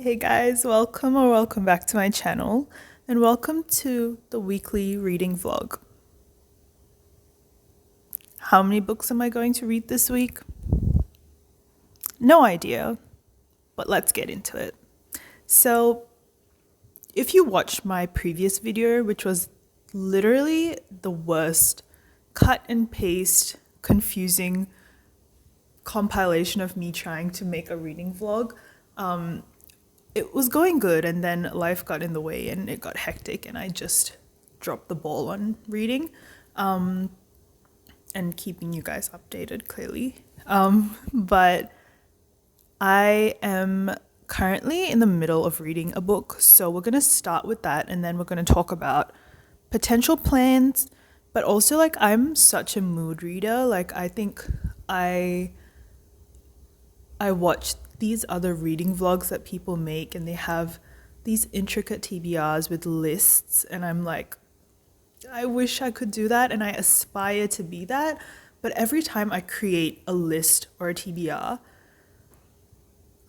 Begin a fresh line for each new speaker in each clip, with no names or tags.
Hey guys, welcome back to my channel and welcome to the weekly reading vlog. How many books am I going to read this week? No idea, but let's get into it. So, if you watched my previous video, which was literally the worst cut and paste, confusing compilation of me trying to make a reading vlog, it was going good, and then life got in the way and it got hectic and I just dropped the ball on reading and keeping you guys updated clearly. But I am currently in the middle of reading a book, so we're going to start with that and then we're going to talk about potential plans, but also like I'm such a mood reader. Like I think I watch these other reading vlogs that people make and they have these intricate TBRs with lists, and I'm like, I wish I could do that and I aspire to be that, but every time I create a list or a TBR,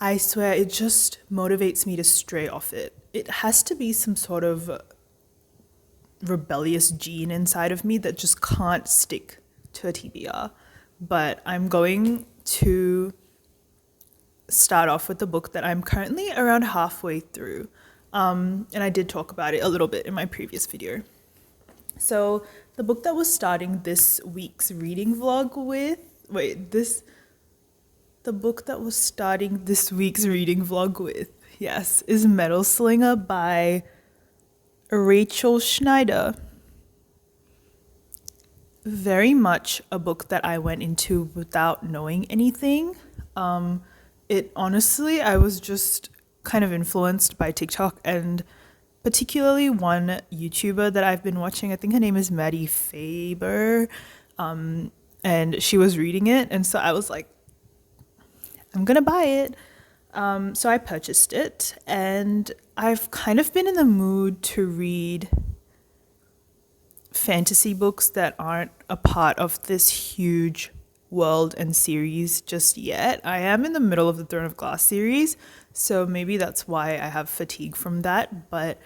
I swear it just motivates me to stray off it. It has to be some sort of rebellious gene inside of me that just can't stick to a TBR. But I'm going to start off with the book that I'm currently around halfway through. And I did talk about it a little bit in my previous video. So the book that was starting this week's reading vlog with, the book that was starting this week's reading vlog with, yes, is Metal Slinger by Rachel Schneider. Very much a book that I went into without knowing anything. It honestly, I was just kind of influenced by TikTok and particularly one YouTuber that I've been watching. I think her name is Maddie Faber. And she was reading it. And so I was like, I'm going to buy it. So I purchased it and I've kind of been in the mood to read fantasy books that aren't a part of this huge world and series just yet. I am in the middle of the Throne of Glass series, so maybe that's why I have fatigue from that, but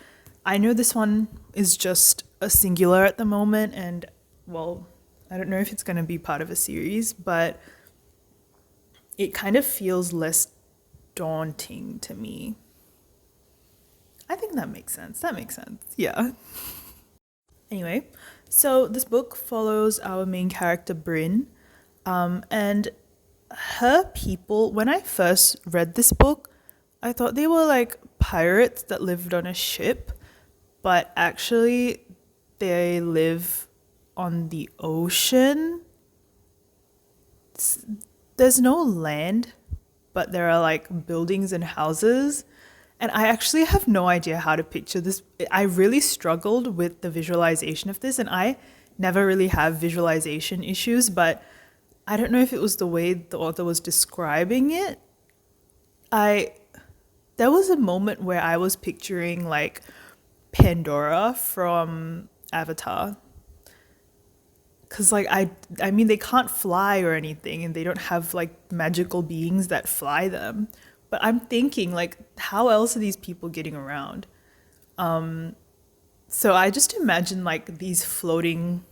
I know this one is just a singular at the moment, and well, I don't know if it's going to be part of a series, but it kind of feels less daunting to me. I think that makes sense. Yeah. Anyway, so this book follows our main character Bryn, and her people. When I first read this book, I thought they were like pirates that lived on a ship, but actually they live on the ocean. There's no land, but there are like buildings and houses. And I actually have no idea how to picture this. I really struggled with the visualization of this, and I never really have visualization issues, but I don't know if it was the way the author was describing it. There was a moment where I was picturing like Pandora from Avatar. Cause like I mean they can't fly or anything, and they don't have like magical beings that fly them. But I'm thinking like, how else are these people getting around? So I just imagine like these floating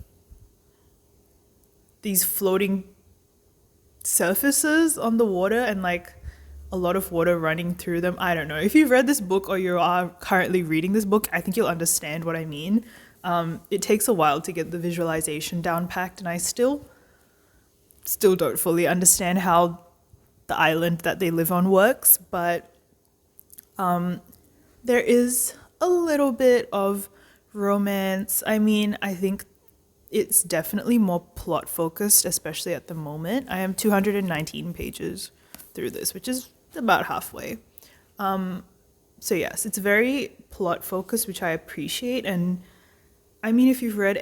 surfaces on the water and like a lot of water running through them. I don't know. If you've read this book or you are currently reading this book, I think you'll understand what I mean. It takes a while to get the visualization down packed, and I still don't fully understand how the island that they live on works, but there is a little bit of romance. I mean, I think it's definitely more plot focused, especially at the moment. I am 219 pages through this, which is about halfway. So yes, it's very plot focused, which I appreciate. And I mean, if you've read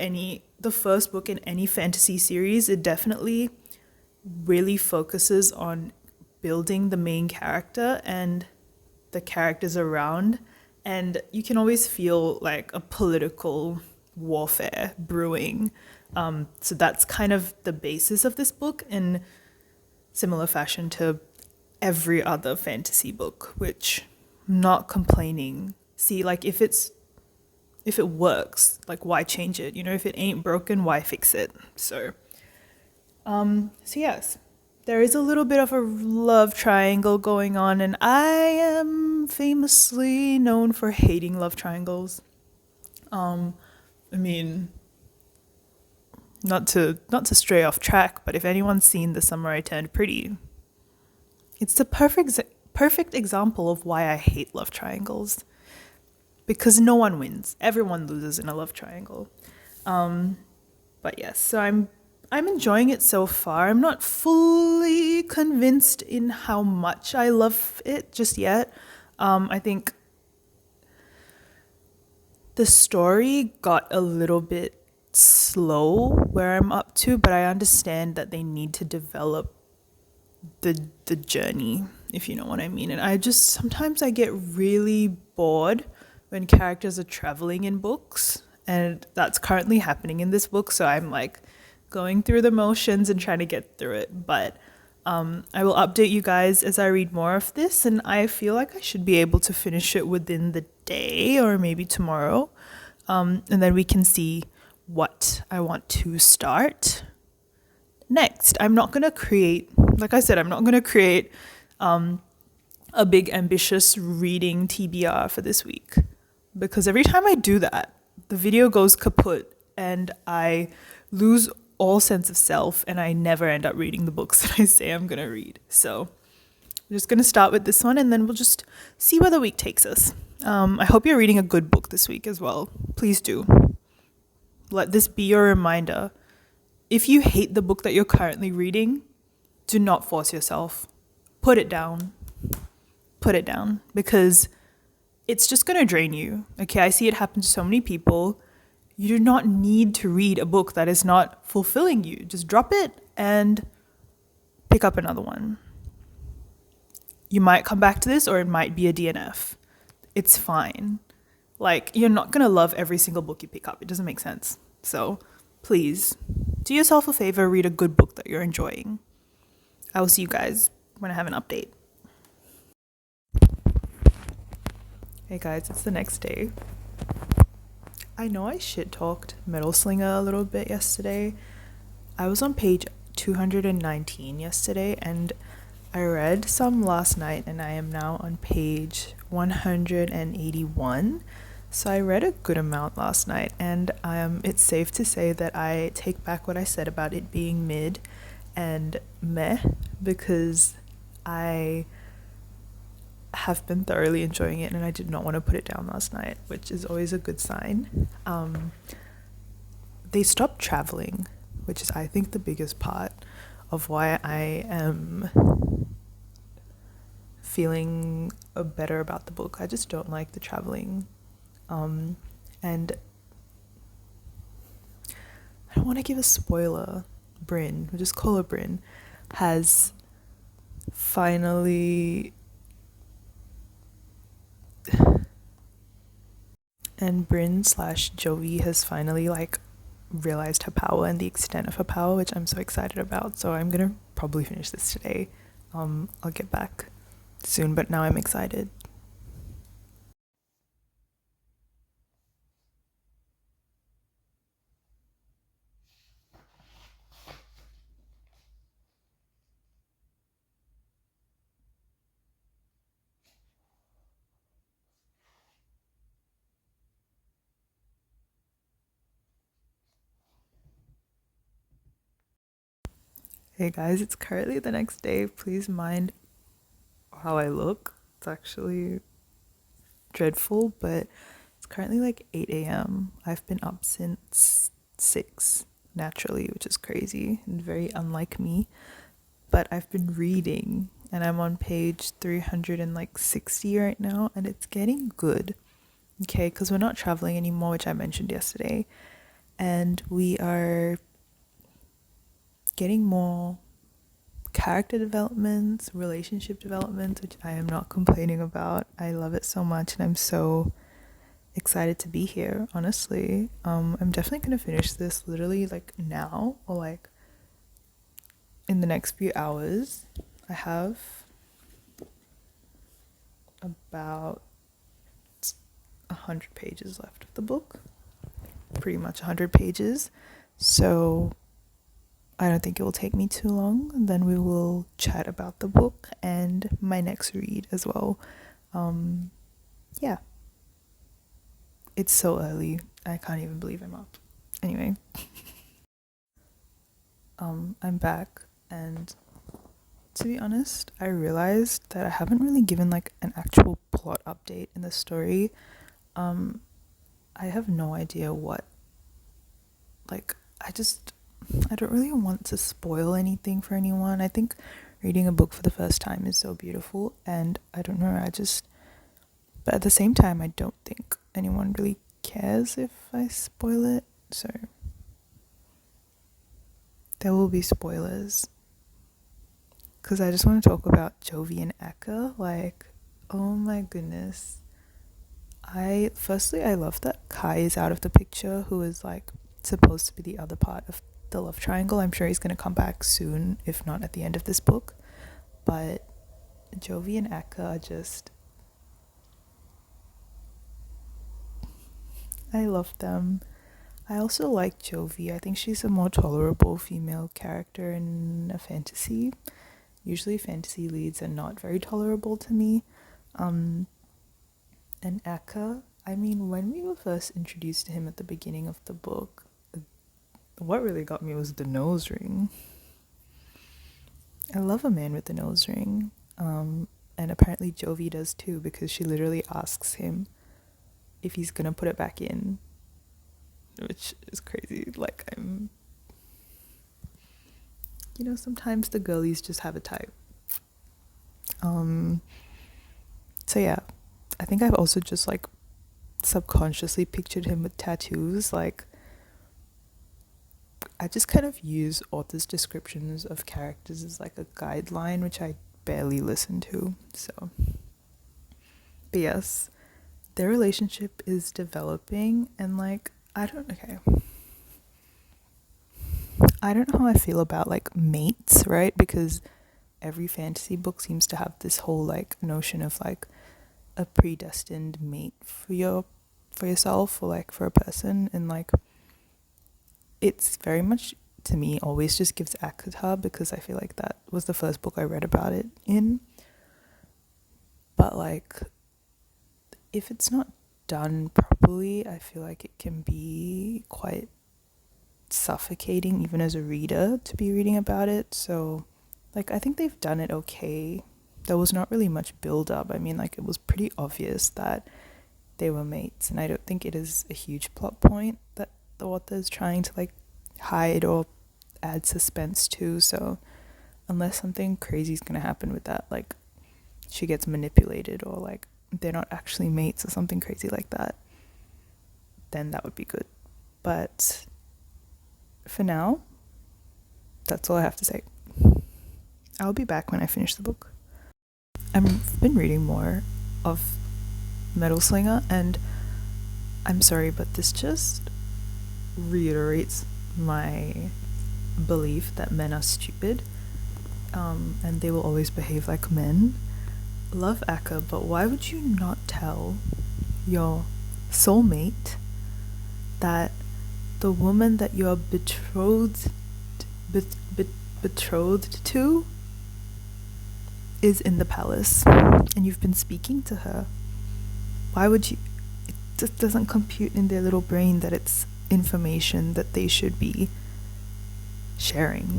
the first book in any fantasy series, it definitely really focuses on building the main character and the characters around, and you can always feel like a political warfare brewing. So that's kind of the basis of this book, in similar fashion to every other fantasy book, which not complaining. See, like if it works, like why change it? You know, if it ain't broken, why fix it? So yes, there is a little bit of a love triangle going on, and I am famously known for hating love triangles. I mean, not to stray off track, but if anyone's seen The Summer I Turned Pretty, it's the perfect example of why I hate love triangles. Because no one wins. Everyone loses in a love triangle. But yes, so I'm enjoying it so far. I'm not fully convinced in how much I love it just yet. I think the story got a little bit slow where I'm up to, but I understand that they need to develop the journey, if you know what I mean. And I just sometimes I get really bored when characters are traveling in books, and that's currently happening in this book, so I'm like going through the motions and trying to get through it. But I will update you guys as I read more of this, and I feel like I should be able to finish it within the day or maybe tomorrow, and then we can see what I want to start next. I'm not going to create, like I said, I'm not going to create a big ambitious reading TBR for this week, because every time I do that, the video goes kaput and I lose all sense of self and I never end up reading the books that I say I'm going to read. So I'm just going to start with this one and then we'll just see where the week takes us. I hope you're reading a good book this week as well. Please do. Let this be your reminder. If you hate the book that you're currently reading, do not force yourself. Put it down. Put it down, because it's just going to drain you. Okay, I see it happen to so many people. You do not need to read a book that is not fulfilling you. Just drop it and pick up another one. You might come back to this, or it might be a DNF. It's fine. Like, you're not going to love every single book you pick up. It doesn't make sense. So please do yourself a favor, read a good book that you're enjoying. I will see you guys when I have an update. Hey guys, it's the next day. I know I shit talked Metal Slinger a little bit yesterday. I was on page 219 yesterday and I read some last night and I am now on page 181. So I read a good amount last night, and it's safe to say that I take back what I said about it being mid and meh, because I have been thoroughly enjoying it and I did not want to put it down last night, which is always a good sign. They stopped traveling, which is, I think, the biggest part of why I am feeling better about the book. I just don't like the traveling. And I don't want to give a spoiler. Bryn, we'll just call her Bryn, has finally, and Bryn/Joey has finally like realized her power and the extent of her power, which I'm so excited about. So I'm gonna probably finish this today. I'll get back soon, but now I'm excited. Hey guys, it's currently the next day. Please mind how I look. It's actually dreadful, but it's currently like 8 a.m. I've been up since 6 naturally, which is crazy and very unlike me. But I've been reading and I'm on page 360 right now, and it's getting good. Okay, because we're not traveling anymore, which I mentioned yesterday, and we are getting more character developments, relationship developments, which I am not complaining about. I love it so much and I'm so excited to be here, honestly. I'm definitely gonna finish this literally like now, or like in the next few hours. I have about 100 pages left of the book, pretty much 100 pages, so I don't think it will take me too long. Then we will chat about the book and my next read as well. Yeah, it's so early, I can't even believe I'm up. Anyway, I'm back, and to be honest, I realized that I haven't really given like an actual plot update in the story. I have no idea what, like, I don't really want to spoil anything for anyone. I think reading a book for the first time is so beautiful, and I don't know, but at the same time, I don't think anyone really cares if I spoil it, so there will be spoilers. Because I just want to talk about Jovi and Eka. Like, oh my goodness. Firstly, I love that Kai is out of the picture, who is like supposed to be the other part of the love triangle. I'm sure he's going to come back soon, if not at the end of this book. But Jovi and Eka are just, I love them. I also like Jovi. I think she's a more tolerable female character in a fantasy. Usually fantasy leads are not very tolerable to me. And Eka, I mean, when we were first introduced to him at the beginning of the book, what really got me was the nose ring. I love a man with a nose ring. And apparently Jovi does too, because she literally asks him if he's gonna put it back in, which is crazy. Like, sometimes the girlies just have a type. So yeah, I think I've also just like subconsciously pictured him with tattoos. Like, I just kind of use authors' descriptions of characters as like a guideline, which I barely listen to. So, but yes, their relationship is developing, and like, I don't know how I feel about like mates, right? Because every fantasy book seems to have this whole like notion of like a predestined mate for yourself, or like for a person, and like it's very much, to me, always just gives Akata, because I feel like that was the first book I read about it in. But like, if it's not done properly, I feel like it can be quite suffocating even as a reader to be reading about it. So like, I think they've done it okay. There was not really much build up. I mean, like, it was pretty obvious that they were mates, and I don't think it is a huge plot point that the author is trying to like hide or add suspense to. So unless something crazy is going to happen with that, like she gets manipulated, or like they're not actually mates or something crazy like that, then that would be good. But for now, that's all I have to say. I'll be back when I finish the book. I've been reading more of Metal Slinger, and I'm sorry, but this just reiterates my belief that men are stupid, and they will always behave like men. Love Aka, but why would you not tell your soulmate that the woman that you're betrothed to is in the palace, and you've been speaking to her? Why would you? It just doesn't compute in their little brain that it's information that they should be sharing.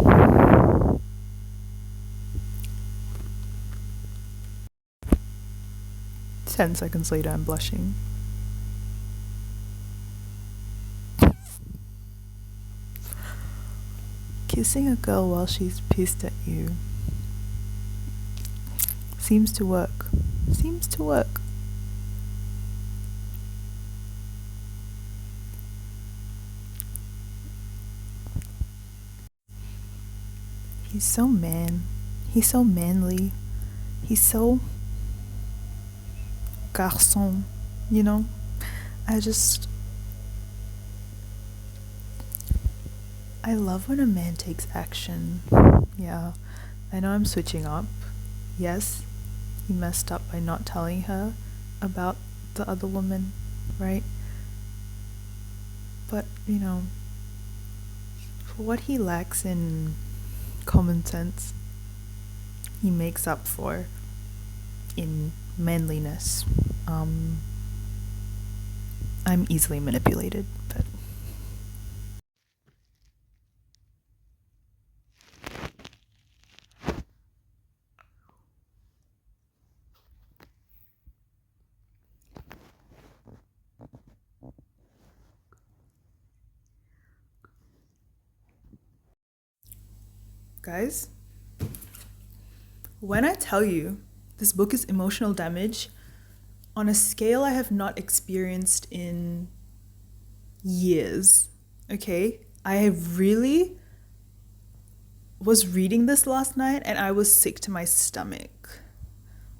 10 seconds later, I'm blushing. Kissing a girl while she's pissed at you seems to work. He's so manly. He's so garçon, you know? I love when a man takes action. Yeah, I know I'm switching up. Yes, he messed up by not telling her about the other woman, right? But, you know, for what he lacks in common sense, he makes up for in manliness. I'm easily manipulated, but guys, when I tell you this book is emotional damage on a scale I have not experienced in years, okay? I have really was reading this last night and I was sick to my stomach.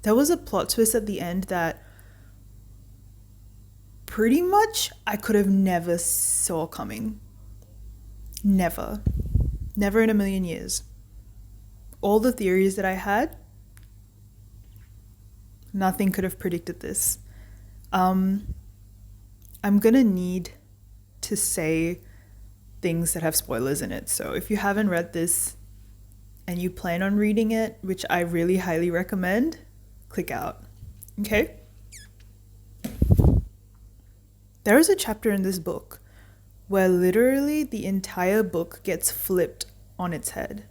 There was a plot twist at the end that pretty much I could have never saw coming. Never. Never in a million years. All the theories that I had, nothing could have predicted this. I'm gonna need to say things that have spoilers in it. So if you haven't read this and you plan on reading it, which I really highly recommend, click out. Okay? There is a chapter in this book where literally the entire book gets flipped on its head.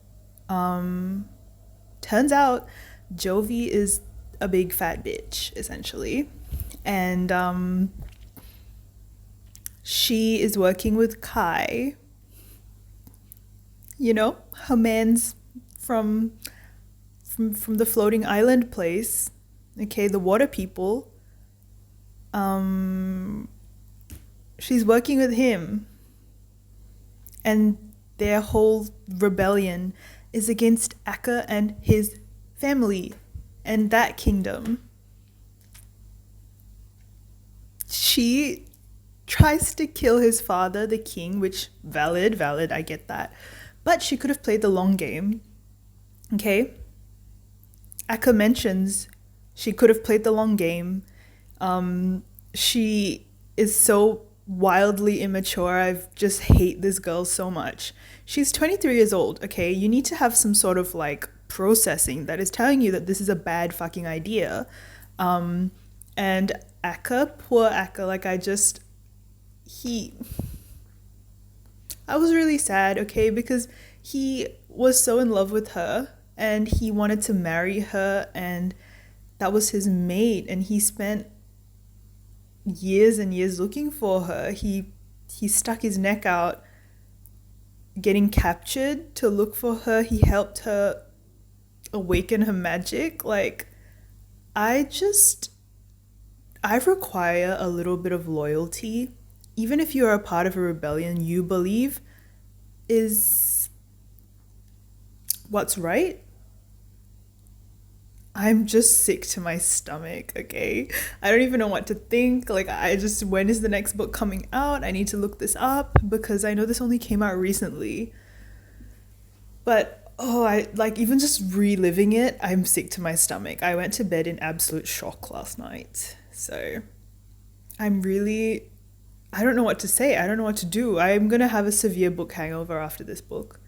Turns out Jovi is a big fat bitch, essentially. And she is working with Kai, you know, her man's from the floating island place, okay, the water people. She's working with him, and their whole rebellion is against Akka and his family and that kingdom. She tries to kill his father, the king, which valid, I get that. But she could have played the long game. Okay? Akka mentions she could have played the long game. She is so wildly immature. I just hate this girl so much. She's 23 years old, okay? You need to have some sort of like processing that is telling you that this is a bad fucking idea. And Akka, poor Akka, like I was really sad, okay? Because he was so in love with her and he wanted to marry her and that was his mate, and he spent years and years looking for her. He stuck his neck out getting captured to look for her. He helped her awaken her magic. Like I require a little bit of loyalty, even if you are a part of a rebellion you believe is what's right. I'm just sick to my stomach, okay? I don't even know what to think. Like, when is the next book coming out? I need to look this up because I know this only came out recently. But, even just reliving it, I'm sick to my stomach. I went to bed in absolute shock last night. So, I don't know what to say. I don't know what to do. I'm gonna have a severe book hangover after this book.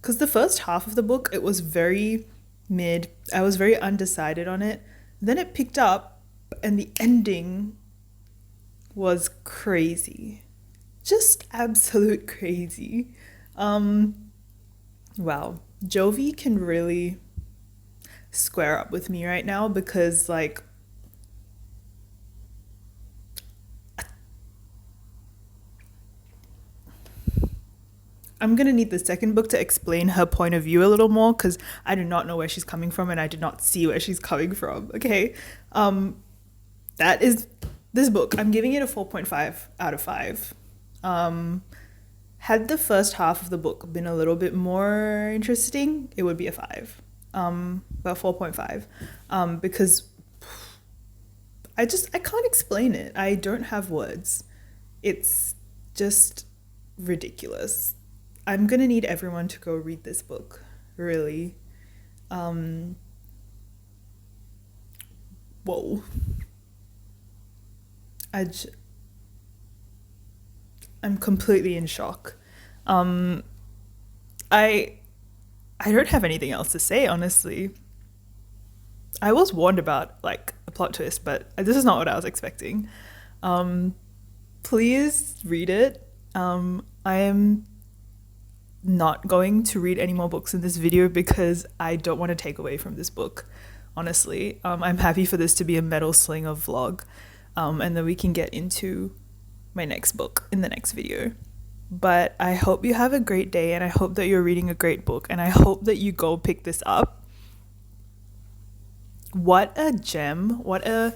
Because the first half of the book, it was very mid. I was very undecided on it. Then it picked up and the ending was crazy. Just absolute crazy. Wow. Jovi can really square up with me right now because like I'm gonna need the second book to explain her point of view a little more because I do not know where she's coming from and I did not see where she's coming from. Okay, that is this book. I'm giving it a 4.5 out of 5. Had the first half of the book been a little bit more interesting, it would be a 5. But 4.5, because I can't explain it. I don't have words. It's just ridiculous. I'm gonna need everyone to go read this book, really. whoa. I'm completely in shock. Um, I I don't have anything else to say, honestly. I was warned about like a plot twist, but this is not what I was expecting. Um, please read it. I am not going to read any more books in this video because I don't want to take away from this book, honestly. I'm happy for this to be a Metal Slinger vlog, and then we can get into my next book in the next video. But I hope you have a great day, and I hope that you're reading a great book, and I hope that you go pick this up. What a gem, what a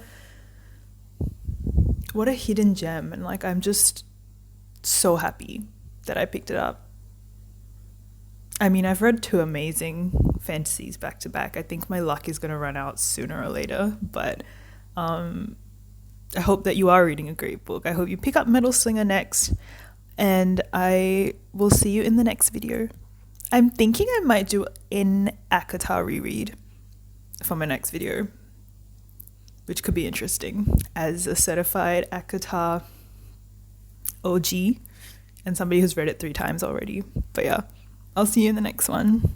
hidden gem, and like I'm just so happy that I picked it up. I mean, I've read two amazing fantasies back to back. I think my luck is going to run out sooner or later, but I hope that you are reading a great book. I hope you pick up Metal Slinger next, and I will see you in the next video. I'm thinking I might do an ACOTAR reread for my next video, which could be interesting as a certified ACOTAR OG and somebody who's read it 3 times already. But yeah, I'll see you in the next one.